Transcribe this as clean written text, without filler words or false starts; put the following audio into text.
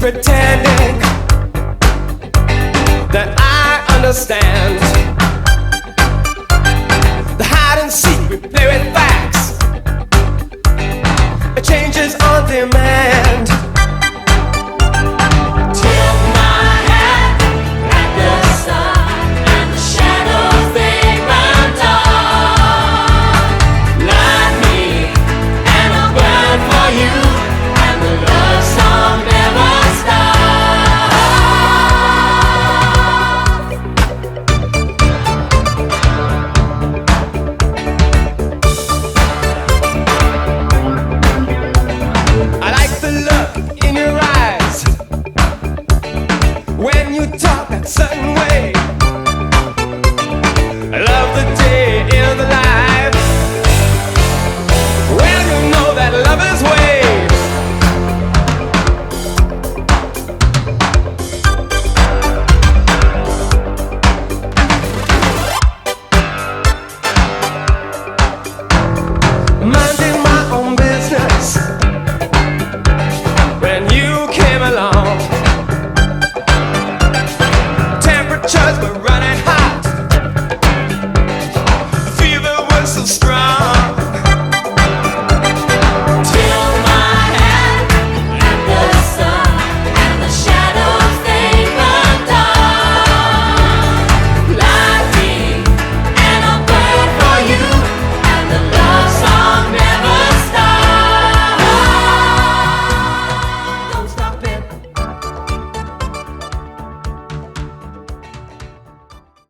Pretending that I understand the hide and seek, we play with facts. It changes on demand. Tip my hat at the sun, and the shadows they run dark. Light me, and I'll burn for you, and the love song never stops. I like the look in your eyes when you talk that certain way.